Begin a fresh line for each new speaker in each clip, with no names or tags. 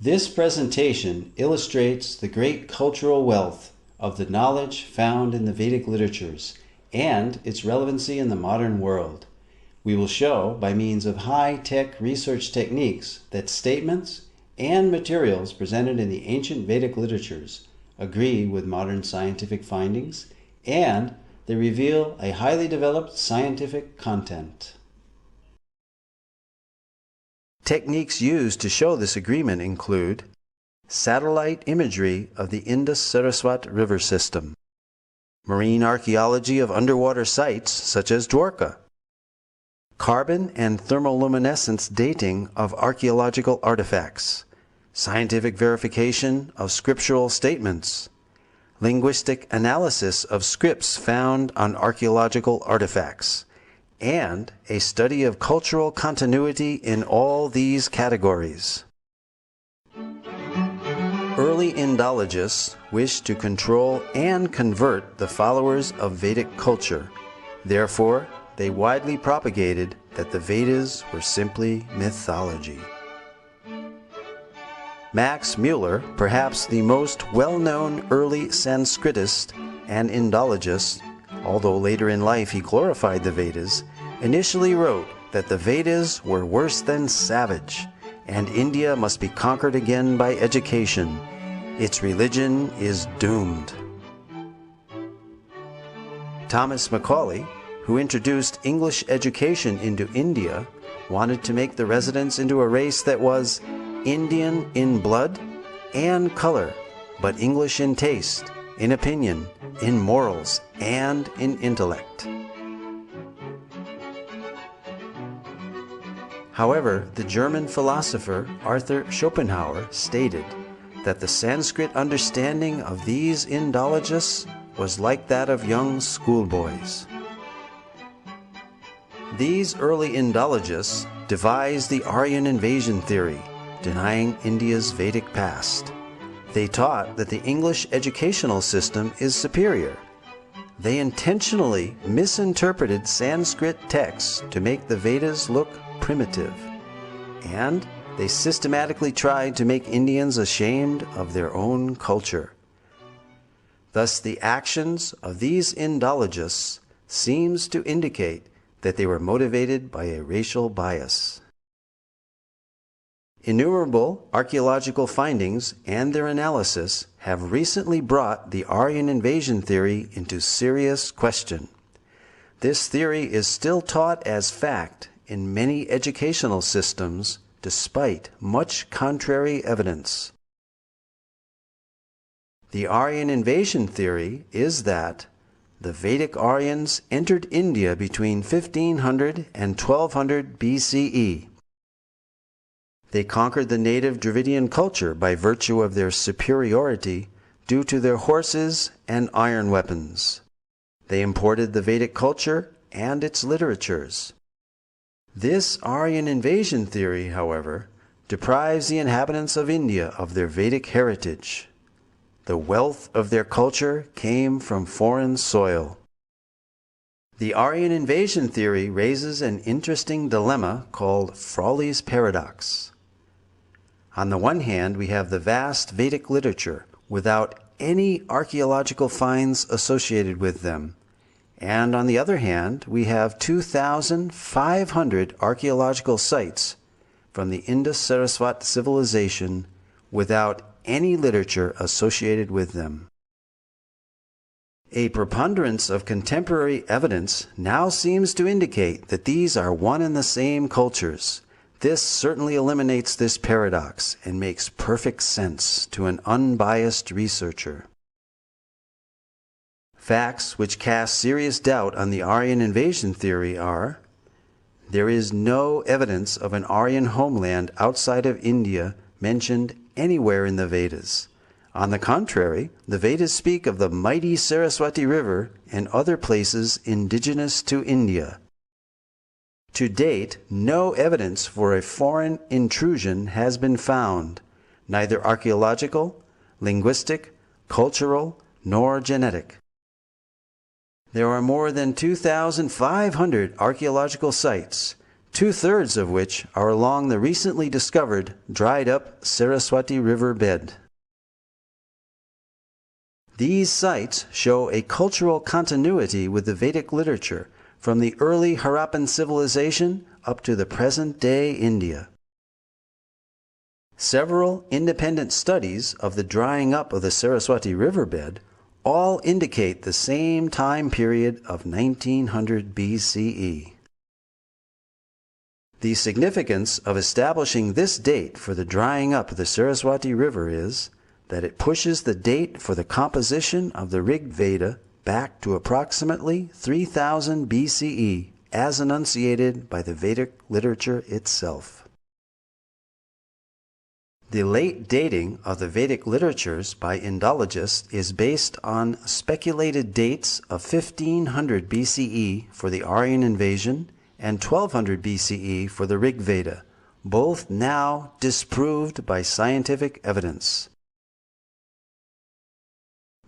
This presentation illustrates the great cultural wealth of the knowledge found in the Vedic literatures and its relevancy in the modern world. We will show, by means of high-tech research techniques, that statements and materials presented in the ancient Vedic literatures agree with modern scientific findings, and they reveal a highly developed scientific content. Techniques used to show this agreement include satellite imagery of the Indus-Saraswat river system, marine archaeology of underwater sites such as Dwarka, carbon and thermoluminescence dating of archaeological artifacts, scientific verification of scriptural statements, linguistic analysis of scripts found on archaeological artifacts, and a study of cultural continuity in all these categories. Early Indologists wished to control and convert the followers of Vedic culture. Therefore, they widely propagated that the Vedas were simply mythology. Max Mueller, perhaps the most well-known early Sanskritist and Indologist, although later in life he glorified the Vedas, initially wrote that the Vedas were worse than savage, and India must be conquered again by education. Its religion is doomed. Thomas Macaulay, who introduced English education into India, wanted to make the residents into a race that was Indian in blood and color, but English in taste, in opinion, in morals, and in intellect. However, the German philosopher Arthur Schopenhauer stated that the Sanskrit understanding of these Indologists was like that of young schoolboys. These early Indologists devised the Aryan invasion theory, denying India's Vedic past. They taught that the English educational system is superior. They intentionally misinterpreted Sanskrit texts to make the Vedas look primitive, and they systematically tried to make Indians ashamed of their own culture. Thus, the actions of these Indologists seems to indicate that they were motivated by a racial bias. Innumerable archaeological findings and their analysis have recently brought the Aryan invasion theory into serious question. This theory is still taught as fact in many educational systems, despite much contrary evidence. The Aryan invasion theory is that the Vedic Aryans entered India between 1500 and 1200 BCE. They conquered the native Dravidian culture by virtue of their superiority due to their horses and iron weapons. They imported the Vedic culture and its literatures. This Aryan invasion theory, however, deprives the inhabitants of India of their Vedic heritage. The wealth of their culture came from foreign soil. The Aryan invasion theory raises an interesting dilemma called Frawley's paradox. On the one hand, we have the vast Vedic literature without any archaeological finds associated with them. And on the other hand, we have 2,500 archaeological sites from the Indus-Saraswat civilization without any literature associated with them. A preponderance of contemporary evidence now seems to indicate that these are one and the same cultures. This certainly eliminates this paradox and makes perfect sense to an unbiased researcher. Facts which cast serious doubt on the Aryan invasion theory are: there is no evidence of an Aryan homeland outside of India mentioned anywhere in the Vedas. On the contrary, the Vedas speak of the mighty Saraswati River and other places indigenous to India. To date, no evidence for a foreign intrusion has been found, neither archaeological, linguistic, cultural, nor genetic. There are more than 2,500 archaeological sites, 2/3 of which are along the recently discovered dried-up Saraswati River bed. These sites show a cultural continuity with the Vedic literature from the early Harappan civilization up to the present-day India. Several independent studies of the drying up of the Saraswati riverbed all indicate the same time period of 1900 BCE. The significance of establishing this date for the drying up of the Saraswati River is that it pushes the date for the composition of the Rig Veda back to approximately 3000 BCE as enunciated by the Vedic literature itself. The late dating of the Vedic literatures by Indologists is based on speculated dates of 1500 BCE for the Aryan invasion and 1200 BCE for the Rig Veda, both now disproved by scientific evidence.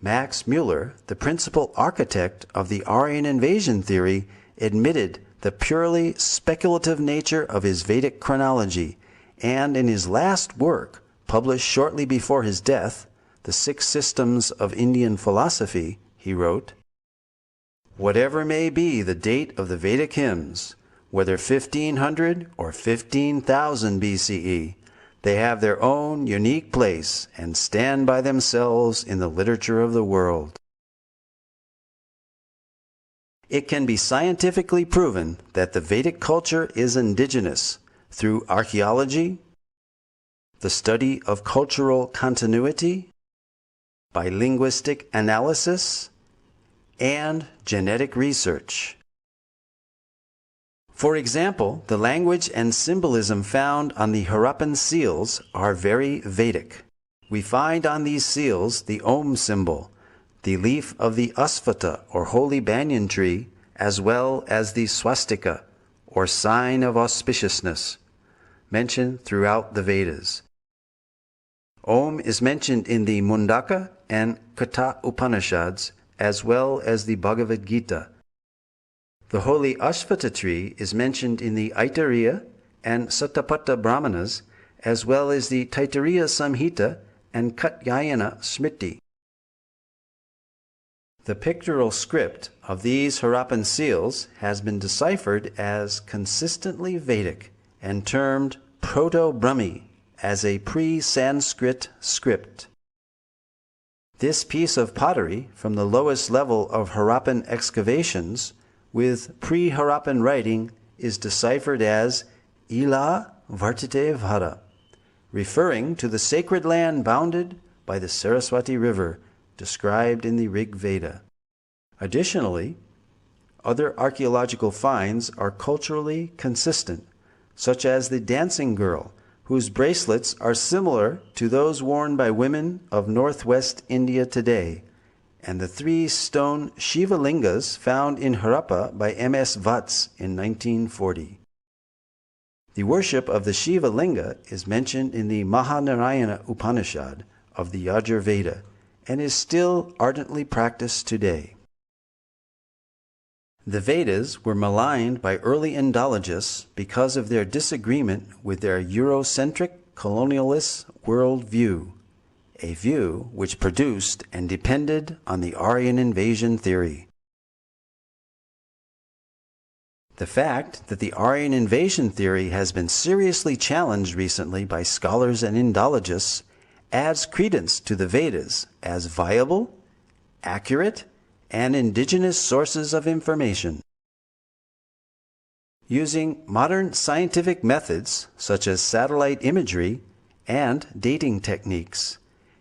Max Muller, the principal architect of the Aryan invasion theory, admitted the purely speculative nature of his Vedic chronology, and in his last work, published shortly before his death, The Six Systems of Indian Philosophy, he wrote, "Whatever may be the date of the Vedic hymns, whether 1500 or 15,000 BCE, they have their own unique place and stand by themselves in the literature of the world." It can be scientifically proven that the Vedic culture is indigenous through archaeology, the study of cultural continuity, by linguistic analysis, and genetic research. For example, the language and symbolism found on the Harappan seals are very Vedic. We find on these seals the Om symbol, the leaf of the Asvata or holy banyan tree, as well as the swastika or sign of auspiciousness, mentioned throughout the Vedas. Om is mentioned in the Mundaka and Katha Upanishads, as well as the Bhagavad Gita. The holy Ashvata tree is mentioned in the Aitareya and Satapatha Brahmanas, as well as the Taittiriya Samhita and Katyayana Smriti. The pictorial script of these Harappan seals has been deciphered as consistently Vedic and termed Proto-Brahmi, as a pre-Sanskrit script. This piece of pottery from the lowest level of Harappan excavations with pre-Harappan writing is deciphered as Ila Vartate Vara, referring to the sacred land bounded by the Saraswati River described in the Rig Veda. Additionally, other archaeological finds are culturally consistent, such as the dancing girl, whose bracelets are similar to those worn by women of northwest India today, and the 3 stone Shiva lingas found in Harappa by M.S. Vats in 1940. The worship of the Shiva linga is mentioned in the Mahanarayana Upanishad of the Yajur Veda and is still ardently practiced today. The Vedas were maligned by early Indologists because of their disagreement with their Eurocentric colonialist worldview, a view which produced and depended on the Aryan invasion theory. The fact that the Aryan invasion theory has been seriously challenged recently by scholars and Indologists adds credence to the Vedas as viable, accurate, and indigenous sources of information. Using modern scientific methods such as satellite imagery and dating techniques,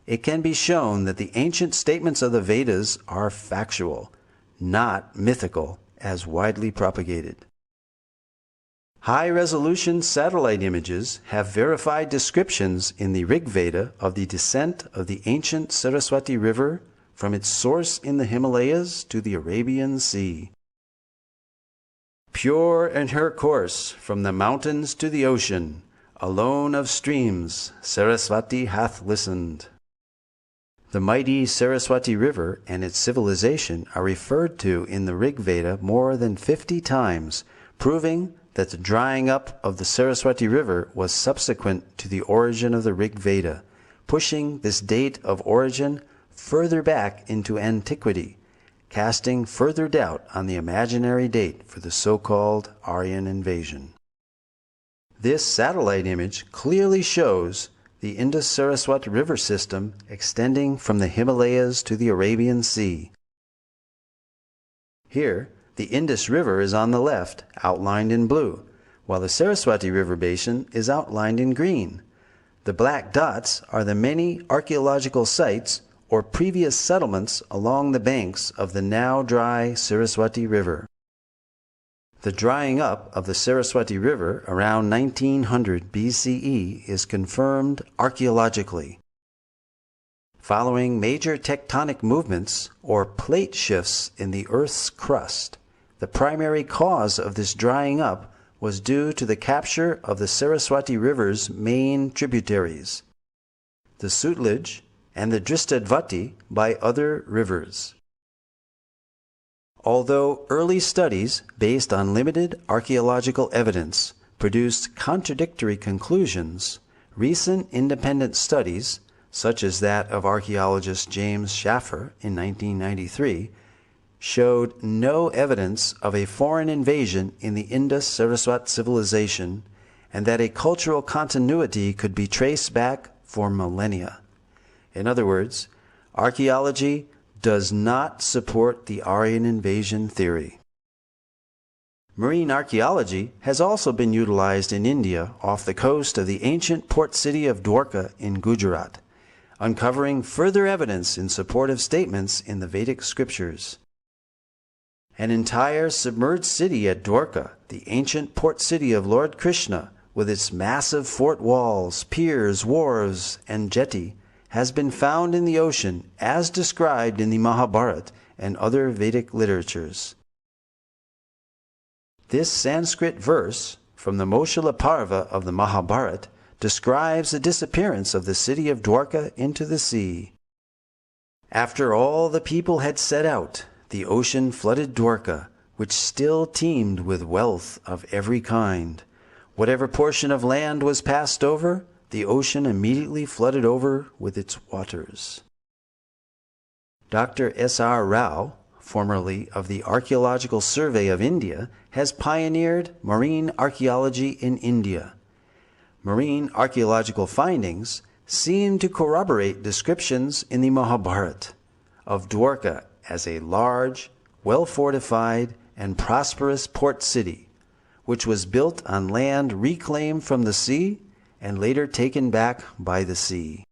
it can be shown that the ancient statements of the Vedas are factual, not mythical as widely propagated. High-resolution satellite images have verified descriptions in the Rig Veda of the descent of the ancient Saraswati River from its source in the Himalayas to the Arabian Sea. Pure in her course from the mountains to the ocean, alone of streams, Saraswati hath listened. The mighty Saraswati River and its civilization are referred to in the Rig Veda more than 50 times, proving that the drying up of the Saraswati River was subsequent to the origin of the Rig Veda, pushing this date of origin further back into antiquity, casting further doubt on the imaginary date for the so-called Aryan invasion. This satellite image clearly shows the Indus-Saraswati River system extending from the Himalayas to the Arabian Sea. Here, the Indus River is on the left, outlined in blue, while the Saraswati River basin is outlined in green. The black dots are the many archaeological sites or previous settlements along the banks of the now dry Saraswati River. The drying up of the Saraswati River around 1900 BCE is confirmed archaeologically. Following major tectonic movements or plate shifts in the Earth's crust, the primary cause of this drying up was due to the capture of the Saraswati River's main tributaries, the Sutlej and the Dristadvati, by other rivers. Although early studies based on limited archaeological evidence produced contradictory conclusions, recent independent studies, such as that of archaeologist James Schaffer in 1993, showed no evidence of a foreign invasion in the Indus-Saraswati civilization, and that a cultural continuity could be traced back for millennia. In other words, archaeology does not support the Aryan invasion theory. Marine archaeology has also been utilized in India off the coast of the ancient port city of Dwarka in Gujarat, uncovering further evidence in support of statements in the Vedic scriptures. An entire submerged city at Dwarka, the ancient port city of Lord Krishna, with its massive fort walls, piers, wharves, and jetty, has been found in the ocean as described in the Mahabharata and other Vedic literatures. This Sanskrit verse from the Moshila Parva of the Mahabharata describes the disappearance of the city of Dwarka into the sea. After all the people had set out, the ocean flooded Dwarka, which still teemed with wealth of every kind. Whatever portion of land was passed over, the ocean immediately flooded over with its waters. Dr. S.R. Rao, formerly of the Archaeological Survey of India, has pioneered marine archaeology in India. Marine archaeological findings seem to corroborate descriptions in the Mahabharata of Dwarka as a large, well-fortified, and prosperous port city, which was built on land reclaimed from the sea and later taken back by the sea.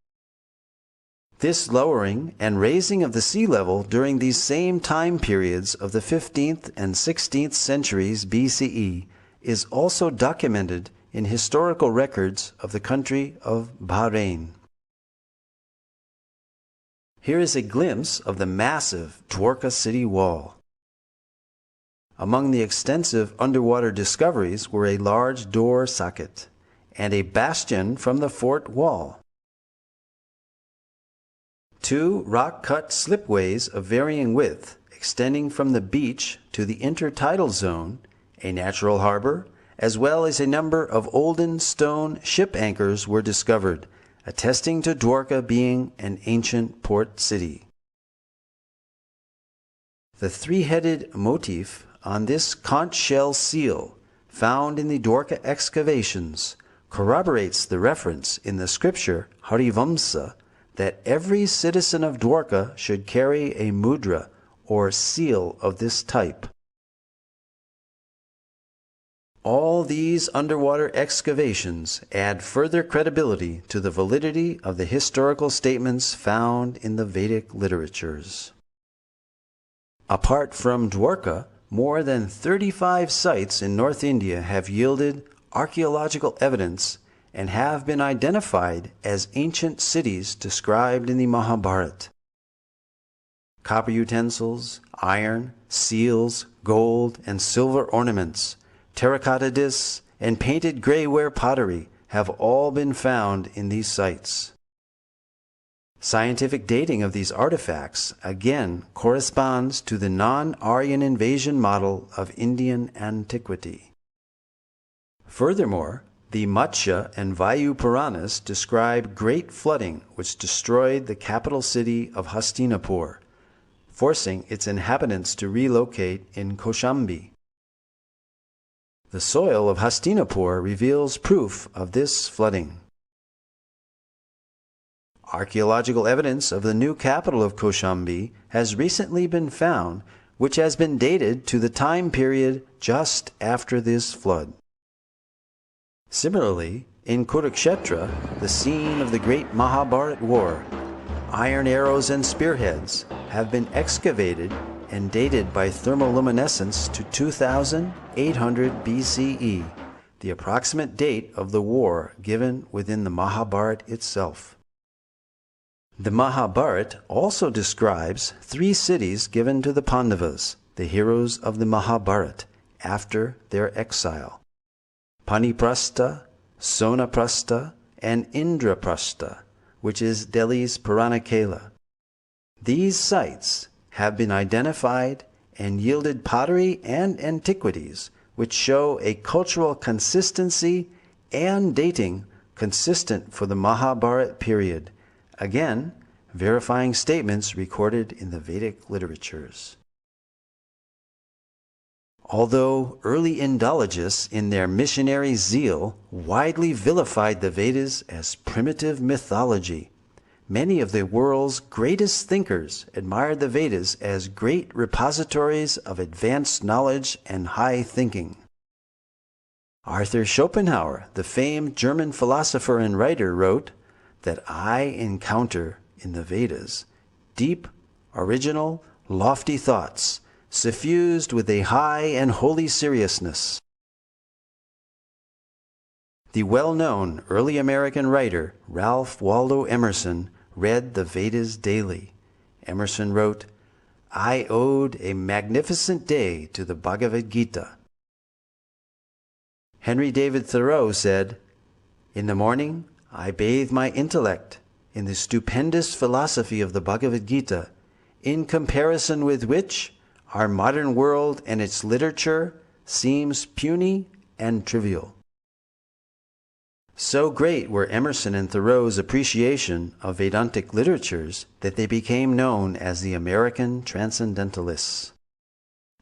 This lowering and raising of the sea level during these same time periods of the 15th and 16th centuries BCE is also documented in historical records of the country of Bahrain. Here is a glimpse of the massive Dwarka city wall. Among the extensive underwater discoveries were a large door socket and a bastion from the fort wall. 2 rock-cut slipways of varying width extending from the beach to the intertidal zone, a natural harbor, as well as a number of olden stone ship anchors were discovered, attesting to Dwarka being an ancient port city. The 3-headed motif on this conch shell seal, found in the Dwarka excavations, corroborates the reference in the scripture Harivamsa that every citizen of Dwarka should carry a mudra or seal of this type. All these underwater excavations add further credibility to the validity of the historical statements found in the Vedic literatures. Apart from Dwarka, more than 35 sites in North India have yielded archaeological evidence and have been identified as ancient cities described in the Mahabharata. Copper utensils, iron, seals, gold, and silver ornaments, terracotta discs, and painted grayware pottery have all been found in these sites. Scientific dating of these artifacts again corresponds to the non-Aryan invasion model of Indian antiquity. Furthermore, the Matsya and Vayu Puranas describe great flooding which destroyed the capital city of Hastinapur, forcing its inhabitants to relocate in Kaushambi. The soil of Hastinapur reveals proof of this flooding. Archaeological evidence of the new capital of Kaushambi has recently been found, which has been dated to the time period just after this flood. Similarly, in Kurukshetra, the scene of the great Mahabharata war, iron arrows and spearheads have been excavated and dated by thermoluminescence to 2800 BCE, the approximate date of the war given within the Mahabharata itself. The Mahabharata also describes 3 cities given to the Pandavas, the heroes of the Mahabharata, after their exile: Paniprastha, Sonaprastha, and Indraprastha, which is Delhi's Puranakela. These sites have been identified and yielded pottery and antiquities which show a cultural consistency and dating consistent for the Mahabharata period, again verifying statements recorded in the Vedic literatures. Although early Indologists in their missionary zeal widely vilified the Vedas as primitive mythology, many of the world's greatest thinkers admired the Vedas as great repositories of advanced knowledge and high thinking. Arthur Schopenhauer, the famed German philosopher and writer, wrote that I encounter in the Vedas deep, original, lofty thoughts, suffused with a high and holy seriousness. The well-known early American writer Ralph Waldo Emerson read the Vedas daily. Emerson wrote, I owed a magnificent day to the Bhagavad Gita. Henry David Thoreau said, in the morning I bathe my intellect in the stupendous philosophy of the Bhagavad Gita, in comparison with which our modern world and its literature seems puny and trivial. So great were Emerson and Thoreau's appreciation of Vedantic literatures that they became known as the American Transcendentalists.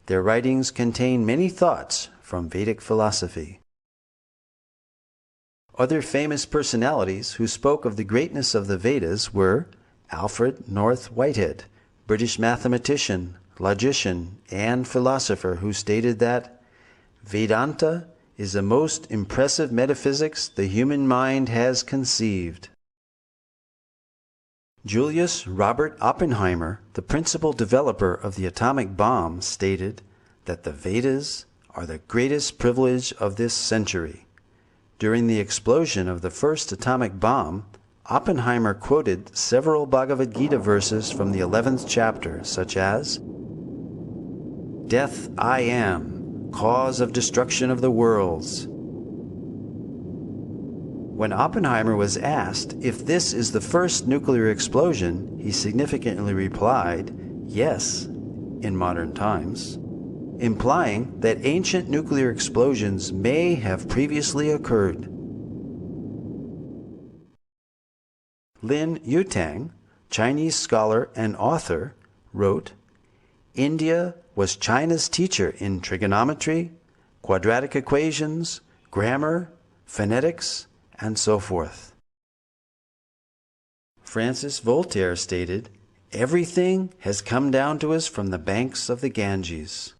Their writings contain many thoughts from Vedic philosophy. Other famous personalities who spoke of the greatness of the Vedas were Alfred North Whitehead, British mathematician, logician, and philosopher, who stated that Vedanta is the most impressive metaphysics the human mind has conceived. Julius Robert Oppenheimer, the principal developer of the atomic bomb, stated that the Vedas are the greatest privilege of this century. During the explosion of the first atomic bomb, Oppenheimer quoted several Bhagavad Gita verses from the 11th chapter, such as, Death I am, cause of destruction of the worlds. When Oppenheimer was asked if this is the first nuclear explosion, he significantly replied, yes, in modern times, implying that ancient nuclear explosions may have previously occurred. Lin Yutang, Chinese scholar and author, wrote, India was China's teacher in trigonometry, quadratic equations, grammar, phonetics, and so forth. Francis Voltaire stated, everything has come down to us from the banks of the Ganges.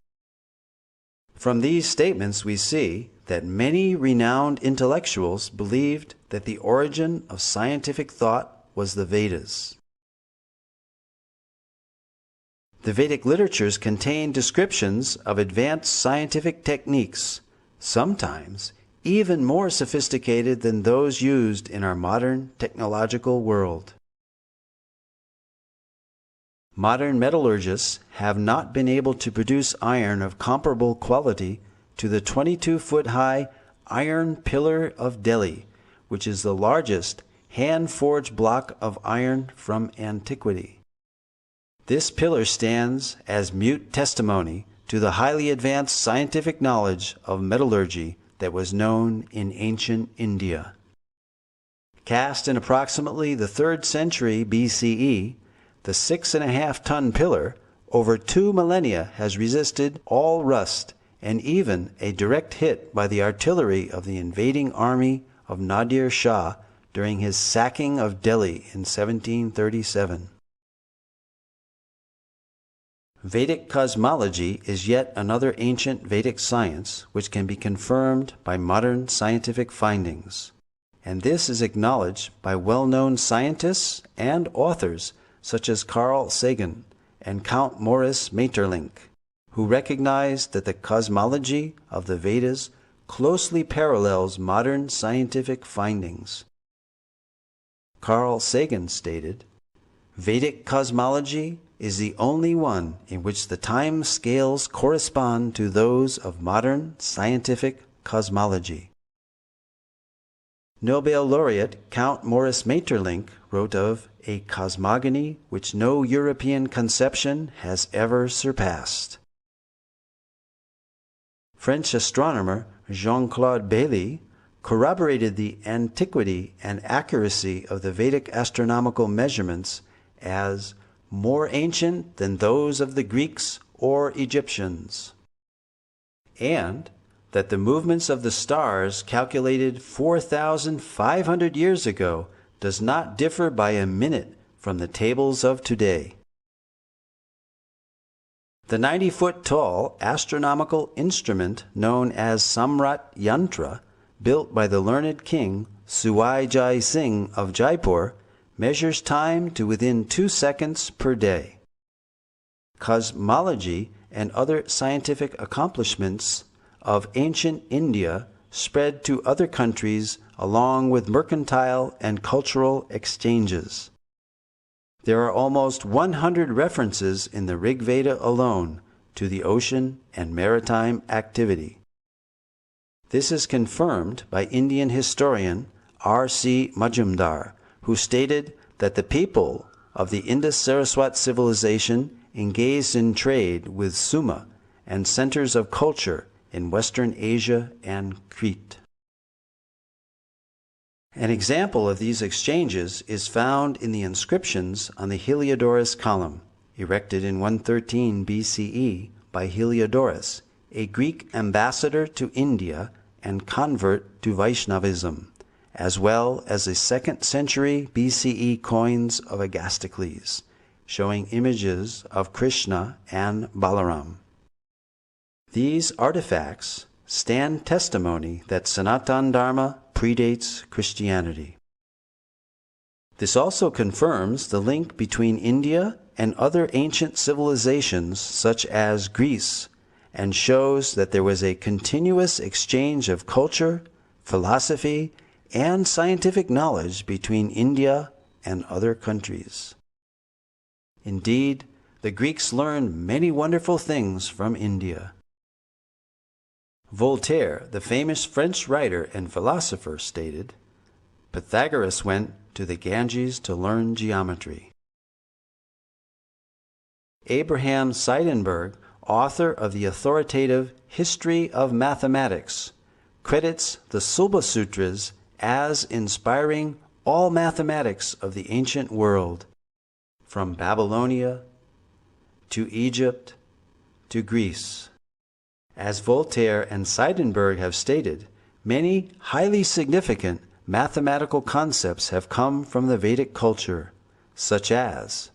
From these statements we see that many renowned intellectuals believed that the origin of scientific thought was the Vedas. The Vedic literatures contain descriptions of advanced scientific techniques, sometimes even more sophisticated than those used in our modern technological world. Modern metallurgists have not been able to produce iron of comparable quality to the 22-foot-high Iron Pillar of Delhi, which is the largest hand-forged block of iron from antiquity. This pillar stands as mute testimony to the highly advanced scientific knowledge of metallurgy that was known in ancient India. Cast in approximately the 3rd century BCE, the 6.5-ton pillar over 2 millennia has resisted all rust and even a direct hit by the artillery of the invading army of Nadir Shah during his sacking of Delhi in 1737. Vedic cosmology is yet another ancient Vedic science which can be confirmed by modern scientific findings, and this is acknowledged by well-known scientists and authors such as Carl Sagan and Count Maurice Maeterlinck, who recognized that the cosmology of the Vedas closely parallels modern scientific findings. Carl Sagan stated, "Vedic cosmology is the only one in which the time scales correspond to those of modern scientific cosmology." Nobel laureate Count Maurice Maeterlinck wrote of a cosmogony which no European conception has ever surpassed. French astronomer Jean-Claude Bailly corroborated the antiquity and accuracy of the Vedic astronomical measurements as more ancient than those of the Greeks or Egyptians, and that the movements of the stars calculated 4,500 years ago does not differ by a minute from the tables of today. The 90-foot-tall astronomical instrument known as Samrat Yantra, built by the learned king Suwai Jai Singh of Jaipur, measures time to within 2 seconds per day. Cosmology and other scientific accomplishments of ancient India spread to other countries along with mercantile and cultural exchanges. There are almost 100 references in the Rig Veda alone to the ocean and maritime activity. This is confirmed by Indian historian R.C. Majumdar, who stated that the people of the Indus-Saraswat civilization engaged in trade with Suma and centers of culture in Western Asia and Crete. An example of these exchanges is found in the inscriptions on the Heliodorus column, erected in 113 BCE by Heliodorus, a Greek ambassador to India and convert to Vaishnavism, as well as the 2nd century BCE coins of Agastocles, showing images of Krishna and Balaram. These artifacts stand testimony that Sanatana Dharma predates Christianity. This also confirms the link between India and other ancient civilizations such as Greece, and shows that there was a continuous exchange of culture, philosophy, and scientific knowledge between India and other countries. Indeed, the Greeks learned many wonderful things from India. Voltaire, the famous French writer and philosopher, stated, "Pythagoras went to the Ganges to learn geometry." Abraham Seidenberg, author of the authoritative History of Mathematics, credits the Sulba Sutras as inspiring all mathematics of the ancient world, from Babylonia to Egypt to Greece. As Voltaire and Seidenberg have stated, many highly significant mathematical concepts have come from the Vedic culture, such as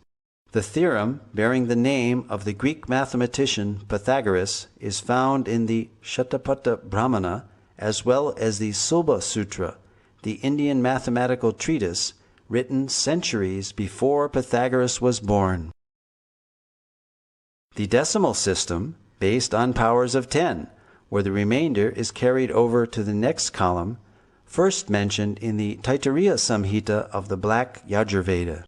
the theorem bearing the name of the Greek mathematician Pythagoras is found in the Shatapatha Brahmana, as well as the Sulba Sutra, the Indian mathematical treatise written centuries before Pythagoras was born. The decimal system, based on powers of 10, where the remainder is carried over to the next column, first mentioned in the Taittiriya Samhita of the Black Yajurveda.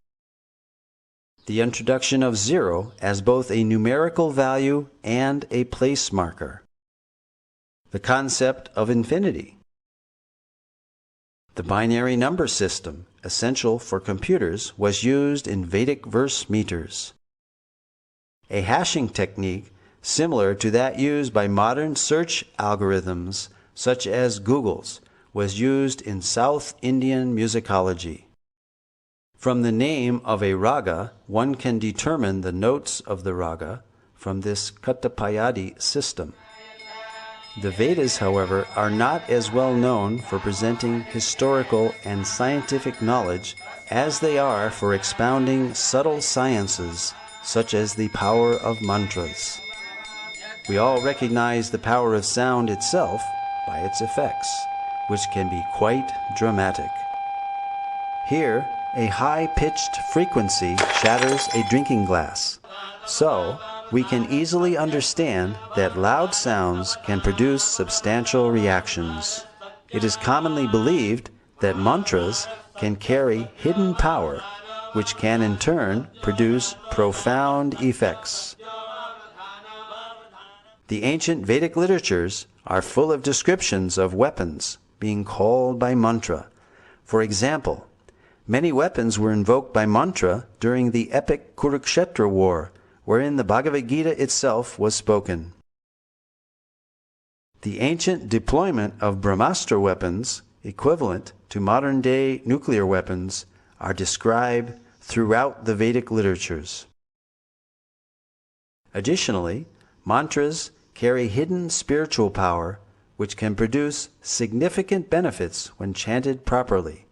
The introduction of 0 as both a numerical value and a place marker. The concept of infinity. The binary number system, essential for computers, was used in Vedic verse meters. A hashing technique similar to that used by modern search algorithms such as Google's, was used in South Indian musicology. From the name of a raga, one can determine the notes of the raga from this Katapayadi system. The Vedas, however, are not as well known for presenting historical and scientific knowledge as they are for expounding subtle sciences such as the power of mantras. We all recognize the power of sound itself by its effects, which can be quite dramatic. Here, a high-pitched frequency shatters a drinking glass. So, we can easily understand that loud sounds can produce substantial reactions. It is commonly believed that mantras can carry hidden power, which can in turn produce profound effects. The ancient Vedic literatures are full of descriptions of weapons being called by mantra. For example, many weapons were invoked by mantra during the epic Kurukshetra war, wherein the Bhagavad Gita itself was spoken. The ancient deployment of Brahmastra weapons, equivalent to modern-day nuclear weapons, are described throughout the Vedic literatures. Additionally, mantras carry hidden spiritual power which can produce significant benefits when chanted properly.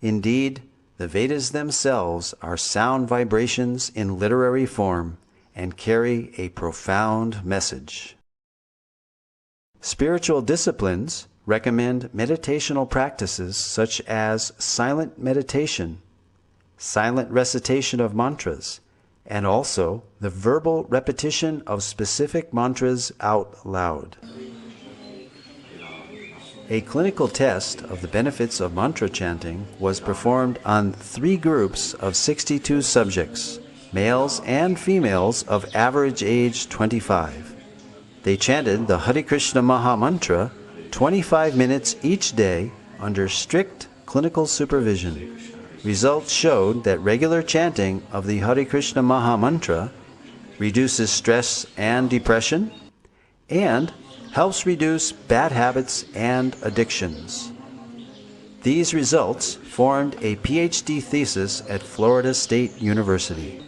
Indeed, the Vedas themselves are sound vibrations in literary form and carry a profound message. Spiritual disciplines recommend meditational practices such as silent meditation, silent recitation of mantras, and also the verbal repetition of specific mantras out loud. A clinical test of the benefits of mantra chanting was performed on 3 groups of 62 subjects, males and females of average age 25. They chanted the Hare Krishna Maha Mantra 25 minutes each day under strict clinical supervision. Results showed that regular chanting of the Hare Krishna Maha Mantra reduces stress and depression and helps reduce bad habits and addictions. These results formed a PhD thesis at Florida State University.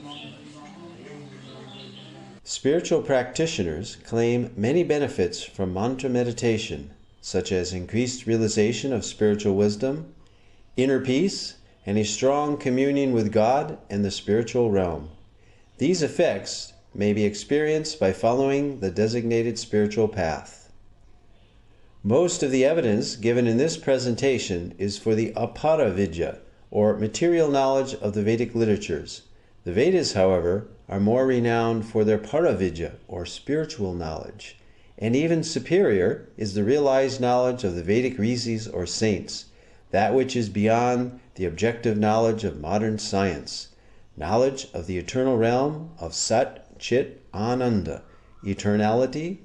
Spiritual practitioners claim many benefits from mantra meditation, such as increased realization of spiritual wisdom, inner peace, and a strong communion with God and the spiritual realm. These effects may be experienced by following the designated spiritual path. Most of the evidence given in this presentation is for the apara vidya, or material knowledge of the Vedic literatures. The Vedas, however, are more renowned for their paravidya, or spiritual knowledge, and even superior is the realized knowledge of the Vedic rishis or saints, that which is beyond the objective knowledge of modern science, knowledge of the eternal realm of Sat, Chit, Ananda, eternality,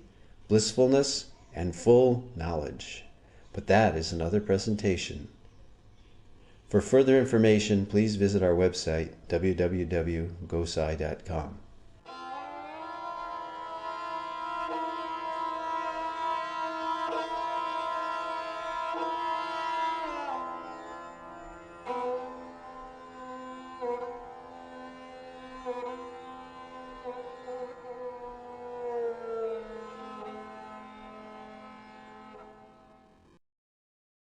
blissfulness, and full knowledge. But that is another presentation. For further information, please visit our website, www.gosai.com.